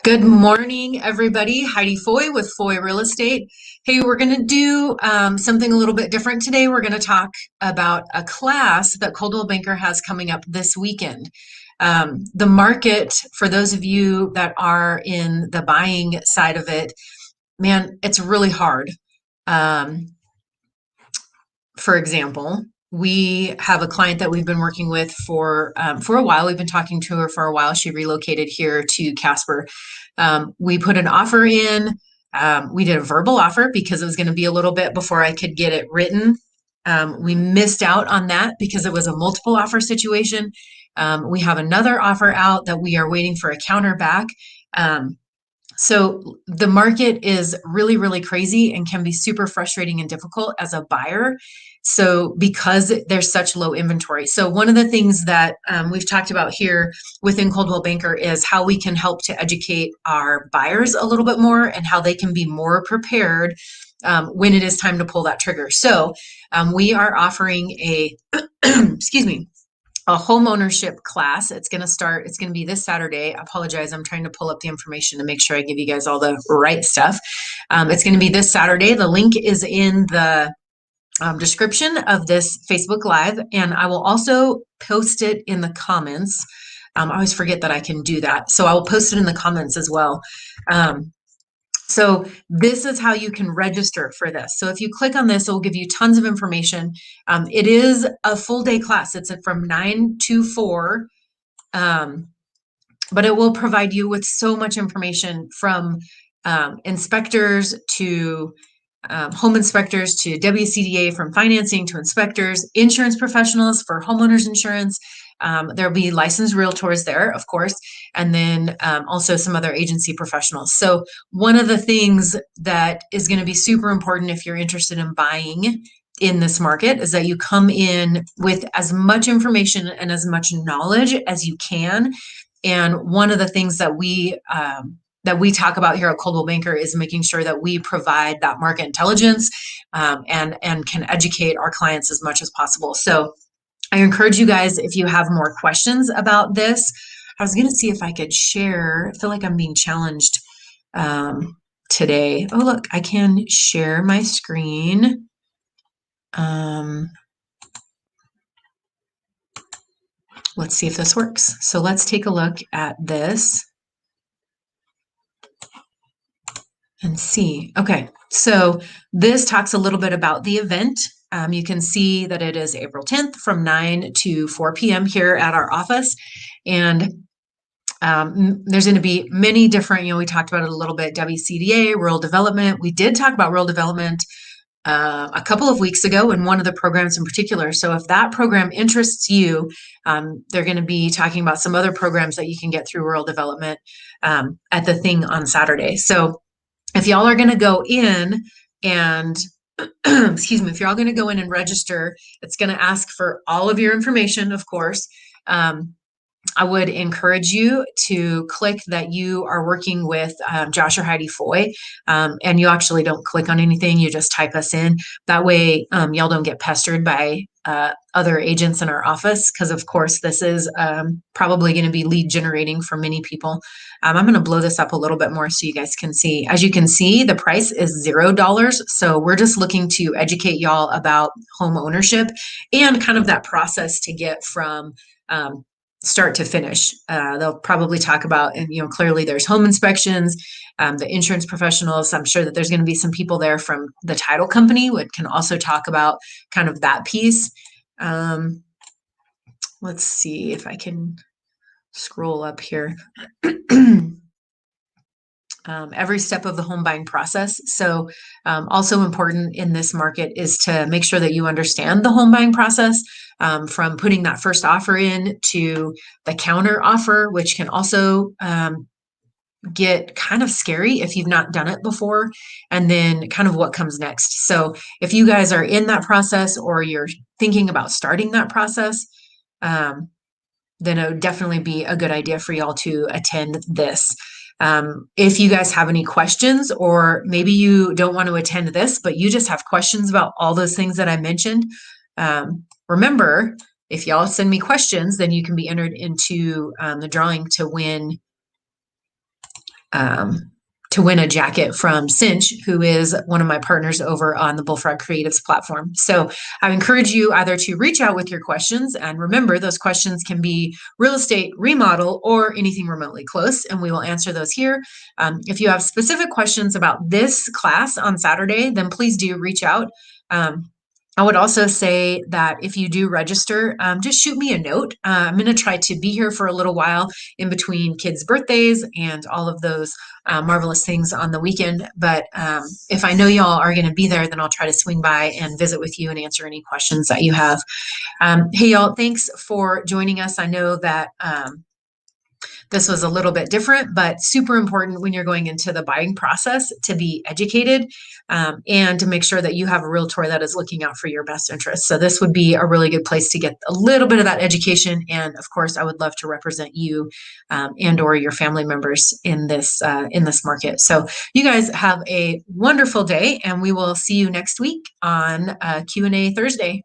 Good morning, everybody. Heidi Foy with Foy Real Estate. Hey, we're going to do something a little bit different today. We're going to talk about a class that Coldwell Banker has coming up this weekend. The market, for those of you that are in the buying side of it, man, it's really hard. For example, we have a client that we've been working with for a while. We've been talking to her for a while. She relocated here to Casper. We put an offer in. We did a verbal offer because it was going to be a little bit before I could get it written. We missed out on that because it was a multiple offer situation. We have another offer out that we are waiting for a counter back. So the market is really, really crazy and can be super frustrating and difficult as a buyer. So because there's such low inventory. So one of the things that we've talked about here within Coldwell Banker is how we can help to educate our buyers a little bit more and how they can be more prepared when it is time to pull that trigger. So we are offering a, excuse me, a homeownership class. It's going to be this Saturday. I apologize. I'm trying to pull up the information to make sure I give you guys all the right stuff. It's going to be this Saturday. The link is in the description of this Facebook Live, and I will also post it in the comments. I always forget that I can do that. So I will post it in the comments as well. So this is how you can register for this. So if you click on this, it will give you tons of information. It is a full day class. It's from 9 to 4, but it will provide you with so much information from inspectors to home inspectors to WCDA, from financing to inspectors, insurance professionals for homeowners insurance. There'll be licensed realtors there, of course, and then also some other agency professionals. So one of the things that is going to be super important if you're interested in buying in this market is that you come in with as much information and as much knowledge as you can. And one of the things that we talk about here at Coldwell Banker is making sure that we provide that market intelligence and can educate our clients as much as possible. So I encourage you guys, if you have more questions about this, I was going to see if I could share. I feel like I'm being challenged today. Oh, look, I can share my screen. Let's see if this works. So let's take a look at this and see. Okay, so this talks a little bit about the event. You can see that it is April 10th from 9 to 4 p.m. here at our office. And there's going to be many different, we talked about it a little bit, WCDA, rural development. We did talk about rural development a couple of weeks ago in one of the programs in particular. So if that program interests you, they're going to be talking about some other programs that you can get through rural development at the thing on Saturday. So if y'all are going to go in and excuse me, if you're all going to go in and register, it's going to ask for all of your information, of course. I would encourage you to click that you are working with Josh or Heidi Foy, and you actually don't click on anything. You just type us in. That way, y'all don't get pestered by other agents in our office, because of course this is probably going to be lead generating for many people. I'm going to blow this up a little bit more so you guys can see. As you can see, the price is $0. So we're just looking to educate y'all about home ownership and kind of that process to get from start to finish. They'll probably talk about, and clearly there's home inspections, the insurance professionals. I'm sure that there's going to be some people there from the title company, which can also talk about kind of that piece. Let's see if I can scroll up here. Every step of the home buying process. So also important in this market is to make sure that you understand the home buying process, from putting that first offer in to the counter offer, which can also get kind of scary if you've not done it before, and then kind of what comes next. So if you guys are in that process or you're thinking about starting that process, then it would definitely be a good idea for y'all to attend this. If you guys have any questions, or maybe you don't want to attend this, but you just have questions about all those things that I mentioned, remember, if y'all send me questions, then you can be entered into the drawing to win to win a jacket from Cinch, who is one of my partners over on the Bullfrog Creatives platform. So I encourage you either to reach out with your questions, and remember, those questions can be real estate, remodel, or anything remotely close, and we will answer those here. If you have specific questions about this class on Saturday, then please do reach out. I would also say that if you do register, just shoot me a note. I'm going to try to be here for a little while in between kids' birthdays and all of those marvelous things on the weekend. But if I know y'all are going to be there, then I'll try to swing by and visit with you and answer any questions that you have. Hey, y'all, thanks for joining us. I know that this was a little bit different, but super important when you're going into the buying process to be educated and to make sure that you have a realtor that is looking out for your best interests. So this would be a really good place to get a little bit of that education. And of course, I would love to represent you and or your family members in this market. So you guys have a wonderful day, and we will see you next week on Q&A Thursday.